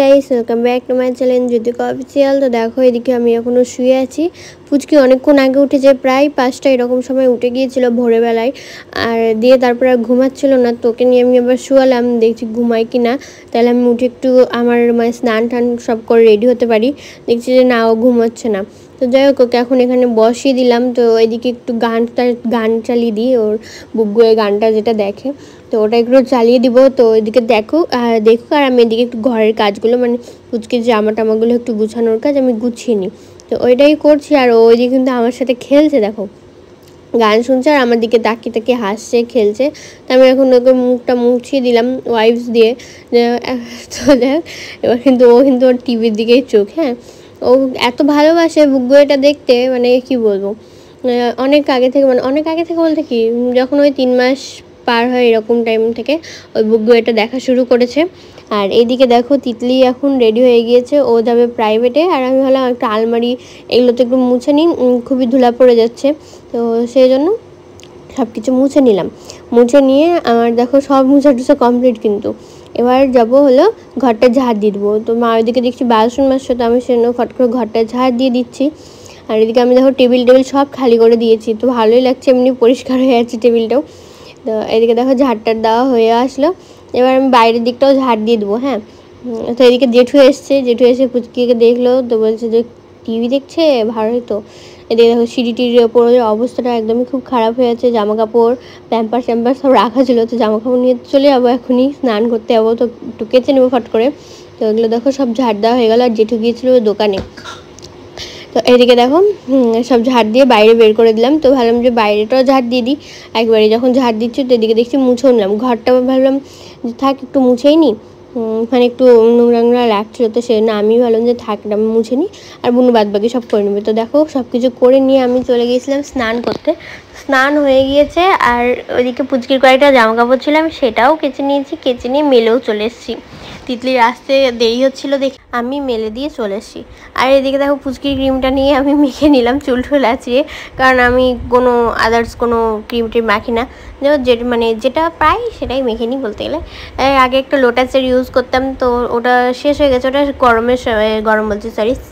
Guys, welcome back to my channel Jyotika official. তো দেখো, এদিকে আমি এখনও শুয়ে আছি। পুচকি অনেকক্ষণ আগে উঠেছে, প্রায় 5টা এরকম সময় উঠে গিয়েছিল ভোরবেলায়। আর দিয়ে তারপরে আর ঘুমাচ্ছিল না, তোকে নিয়ে আমি আবার শুয়ালাম, দেখছি ঘুমাই কি না। তাহলে আমি উঠে একটু আমার মানে স্নান টান সব করে রেডি হতে পারি। দেখছি যে না, ও ঘুমাচ্ছে না। তো যাই হোক, ওকে এখন এখানে বসিয়ে দিলাম। তো এদিকে একটু গান চালিয়ে দিই, ওর বুকগুয়ে গানটা যেটা দেখে, তো ওটা একটু চালিয়ে দিব। তো এদিকে দেখুক আর আমি এদিকে একটু ঘরের কাজগুলো মানে পুচকির জামা টামাগুলো একটু গুছানোর কাজ আমি গুছিয়ে নিই। তো ওইটাই করছি। আর ওইদিকে কিন্তু আমার সাথে খেলছে, দেখো গান শুনছে আর আমার দিকে তাকিয়ে তাকিয়ে হাসছে, খেলছে। তো আমি এখন ওকে মুখটা মুছিয়ে দিলাম ওয়াইপস দিয়ে। তো দেখ, এবার কিন্তু ও কিন্তু ওর টিভির দিকেই চোখ। হ্যাঁ, ও এত ভালোবাসে বুকগুয়েটা দেখতে, মানে কি বলবো। অনেক আগে থেকে বলতে কি, যখন ওই 3 মাস পার হয় এরকম টাইম থেকে ওই বুকগুয়েটা দেখা শুরু করেছে। আর এইদিকে দেখো, তিতলি এখন রেডি হয়ে গিয়েছে, ও যাবে প্রাইভেটে। আর আমি ভাবলাম একটা আলমারি এগুলোতে একটু মুছে নিই, খুবই ধুলা পড়ে যাচ্ছে। তো সেই জন্য সব কিছু মুছে নিলাম। মুছে নিয়ে আমার দেখো সব মুছা টুছা কমপ্লিট। কিন্তু এবার যাবো হলো ঘরটা ঝাড় দিয়ে দেবো। তো মা ওইদিকে দেখছি বাসন মাজছে, তো আমি সেজন্য ফট করে ঘরটা ঝাড় দিয়ে দিচ্ছি। আর এদিকে আমি দেখো টেবিল সব খালি করে দিয়েছি। তো ভালোই লাগছে, এমনি পরিষ্কার হয়ে আছে টেবিলটাও। তো এদিকে দেখো ঝাড়টার দেওয়া হয়ে আসলো। এবার আমি বাইরের দিকটাও ঝাড় দিয়ে দেবো। হ্যাঁ, তো এদিকে জেঠু এসে পুচকিকে দেখলো, তো বলছে যে টিভি দেখছে, ভালোই তো। এদিকে দেখো সিঁড়িটির ওপরের অবস্থাটা একদমই খুব খারাপ হয়ে আছে। জামা কাপড় প্যাম্পার সব রাখা ছিল, তো জামা কাপড় নিয়ে চলে যাবো, এখনই স্নান করতে যাবো। তো একটু কেচে নেবো ফট করে। তো এগুলো দেখো সব ঝাড় দেওয়া হয়ে গেল। আর জেঠু গিয়েছিল দোকানে। তো এদিকে দেখো সব ঝাড় দিয়ে বাইরে বের করে দিলাম। তো ভাবলাম যে বাইরেটাও ঝাড় দিয়ে দিই একবারে। যখন ঝাড় দিচ্ছি, তো এদিকে দেখছি মুছেও নিলাম ঘরটাও। ভাবলাম যে থাক, একটু মুছেই নিই, মানে একটু নোংরা লাগছিলো। তো সেজন্য আমি ভাবলাম যে থাক, আমি মুছে নিই, আর বুনু বাদ বাকি সব করে নেবে। তো দেখো সব কিছু করে নিয়ে আমি চলে গিয়েছিলাম স্নান করতে। স্নান হয়ে গিয়েছে। আর ওইদিকে পুচকির কয়েকটা জামা কাপড় ছিল, আমি সেটাও কেচে নিয়েছি। কেচে নিয়ে মেলেও চলে এসেছি। তিতলির আসতে দেরি হচ্ছিলো দেখে আমি মেলে দিয়ে চলে এসেছি। আর এদিকে দেখো পুচকির ক্রিমটা নিয়ে আমি মেখে নিলাম চুল টুল আঁচড়িয়ে, কারণ আমি কোনো আদার্স কোনো ক্রিম ট্রিম মাখি না। যেটা পাই সেটাই মেখে নিই বলতে গেলে। আগে একটা লোটাসের ইউজ করতাম, তো ওটা শেষ হয়ে গেছে। ওটা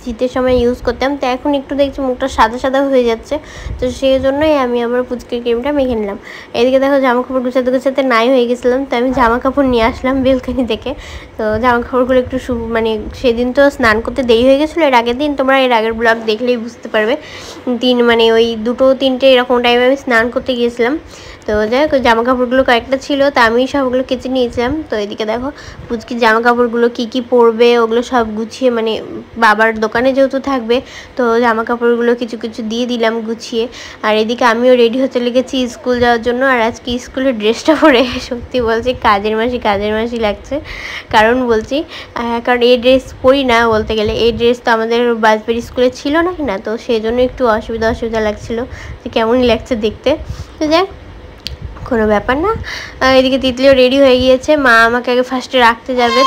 শীতের সময় ইউজ করতাম। তো এখন একটু দেখছি মুখটা সাদা সাদা হয়ে যাচ্ছে, তো সেই জন্যই আমি আবার পুচকির ক্রিমটা মেখে নিলাম। এদিকে দেখো জামা কাপড় গুছাতে নাই হয়ে গেছিলাম, তো আমি জামা কাপড় নিয়ে আসলাম বেলকনি থেকে। তো জামা কাপড়গুলো একটু সেদিন তো স্নান করতে দেরি হয়ে গেছিলো। এর আগের দিন তোমরা এর আগের ব্লগ দেখলেই বুঝতে পারবে। ওই 2-3টে এরকম টাইমে আমি স্নান করতে গিয়েছিলাম। তো যাই হোক, জামা কাপড়গুলো কয়েকটা ছিল, তো আমি সবগুলো কেচে নিয়েছিলাম। তো এদিকে দেখো পুচকির জামা কাপড়গুলো কী পরবে ওগুলো সব গুছিয়ে, মানে বাবার দোকানে যেহেতু থাকবে, তো জামা কাপড়গুলো কিছু দিয়ে দিলাম গুছিয়ে। আর এদিকে আমিও রেডি হতে লেগেছি স্কুল যাওয়ার জন্য। আর আজকে স্কুলের ড্রেসটা পরে সত্যি বলছি কাজের মাসি লাগছে। কারণ এই ড্রেস পরি না বলতে গেলে। এই ড্রেস তো আমাদের বাজবেরি স্কুলে ছিল না, তো সেই জন্য একটু অসুবিধা লাগছিলো যে কেমনই লাগছে দেখতে। তো যাক, কোনো ব্যাপার না। এদিকে তিতলিও রেডি হয়ে গিয়েছে। মা আমাকে আগে ফার্স্টে রাখতে যাবে,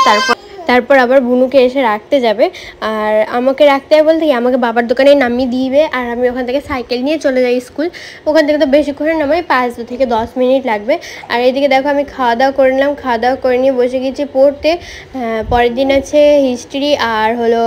তারপর আবার বুনুকে এসে রাখতে যাবে। আর আমাকে রাখতে যাবে বলতে কি, আমাকে বাবার দোকানে নামিয়ে দিবে, আর আমি ওখান থেকে সাইকেল নিয়ে চলে যাই স্কুল। ওখান থেকে তো বেশিক্ষণ নামাই, 5 থেকে 10 মিনিট লাগবে। আর এদিকে দেখো আমি খাওয়া দাওয়া করে নিলাম। খাওয়া দাওয়া করে নিয়ে বসে গেছি পড়তে। পরের দিন আছে হিস্ট্রি আর হলো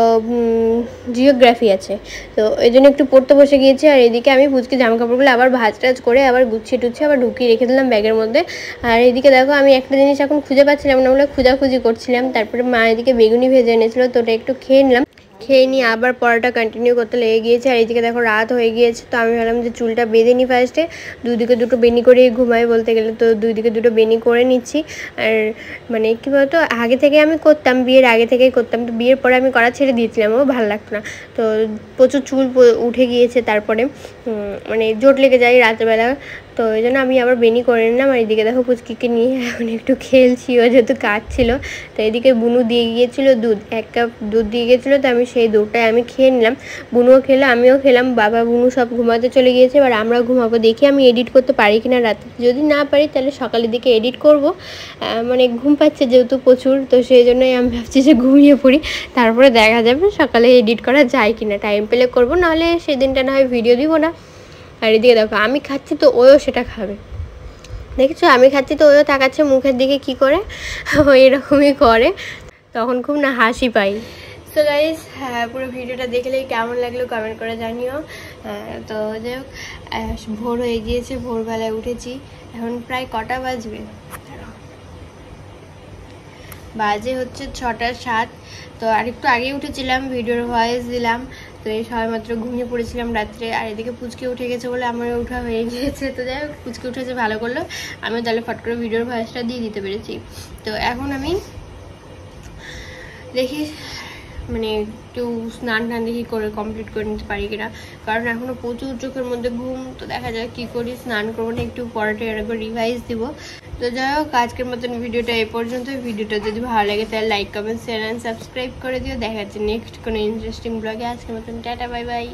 জিওগ্রাফি আছে, তো এই জন্য একটু পড়তে বসে গিয়েছি। আর এদিকে আমি পুচকি জামা কাপড়গুলো আবার ভাজ করে আবার গুছিয়ে আবার ঢুকিয়ে রেখে দিলাম ব্যাগের মধ্যে। আর এদিকে দেখো আমি একটা জিনিস এখন খুঁজে পাচ্ছিলাম না, ওগুলো খোঁজাখুঁজি করছিলাম। তারপরে মা এদিকে বেগুনি ভেজে এনেছিলো, তো ওটা একটু খেয়ে নিলাম। খেয়ে নিয়ে আবার পড়াটা কন্টিনিউ করতে লেগে গিয়েছে। আর এইদিকে দেখো রাত হয়ে গিয়েছে, তো আমি ভাবলাম যে চুলটা বেঁধে নিই ফার্স্টে। দুদিকে দুটো বেনি করে ঘুমাই বলতে গেলে, তো দুদিকে দুটো বেনি করে নিচ্ছি। আর মানে কী বলতো, আগে থেকে আমি করতাম, বিয়ের আগে থেকেই করতাম। তো বিয়ের পরে আমি করা ছেড়ে দিয়েছিলাম, ও ভালো লাগতো না। তো প্রচুর চুল উঠে গিয়েছে, তারপরে মানে জোট লেগে যায় রাতেরবেলা। তো এই জন্য আমি আবার বেনি করে নিলাম। আর এদিকে দেখো পুচকিকে নিয়ে এখন একটু খেলছি, ও যেহেতু কাঁদছিল। তো এদিকে বুনু দিয়ে গিয়েছিলো দুধ, 1 কাপ দুধ দিয়ে গিয়েছিলো, তো আমি সেই দুধটাই আমি খেয়ে নিলাম। বুনুও খেলো, আমিও খেলাম। বাবা বুনু সব ঘুমাতে চলে গিয়েছে। এবার আমরা ঘুমাবো। দেখি আমি এডিট করতে পারি কিনা রাতে। যদি না পারি তাহলে সকালের দিকে এডিট করব। মানে ঘুম পাচ্ছে যেহেতু প্রচুর, তো সেই জন্যই আমি ভাবছি যে ঘুমিয়ে পড়ি, তারপরে দেখা যাবে সকালে এডিট করা যায় কিনা। টাইম পেলে করবো, নাহলে সেদিনটা না হয় ভিডিও দিব না। আর এদিকে দেখো আমি খাচ্ছি, তো ওও সেটা খাবে। দেখেছো, আমি খাচ্ছি তো ওও তাকাচ্ছে মুখের দিকে, কি করে ও এরকমই করে। তো তখন খুব না হাসি পাই। সো গাইস, পুরো ভিডিওটা দেখলেই কেমন লাগলো কমেন্ট করে জানিও। তো যাই হোক, ভোর হয়ে গিয়েছে, ভোরবেলায় উঠেছি। এখন প্রায় কটা বাজবে, বাজে হচ্ছে 6টা 7। তো আরেকটু আগে উঠেছিলাম, ভিডিওর ভয়েস দিলাম। তো এই সবাই মাত্র ঘুমিয়ে পড়েছিলাম রাত্রে, আর এদিকে পুচকে উঠে গেছে বলে আমারও উঠা হয়ে গিয়েছে। তো যাই হোক, পুচকে উঠেছে ভালো করলো, আমি তাহলে ফট করে ভিডিওর ভয়েসটা দিয়ে দিতে পেরেছি। তো এখন আমি দেখি মানে একটু স্নান টান দেখি করে কমপ্লিট করে নিতে পারি কিনা, কারণ এখনো প্রচুর চোখের মধ্যে ঘুম। তো দেখা যায় কি করি, স্নান করবো না, একটু পরেটা একবার রিভাইজ দিব। তো যাই হোক, আজকের মতন ভিডিওটা এই পর্যন্ত। ভিডিওটা যদি ভালো লাগে তাহলে like comment share and subscribe করে দিও। দেখা যাচ্ছে নেক্সট কোনো ইন্টারেস্টিং ব্লগে। আজকের মতন টাটা, বাই বাই।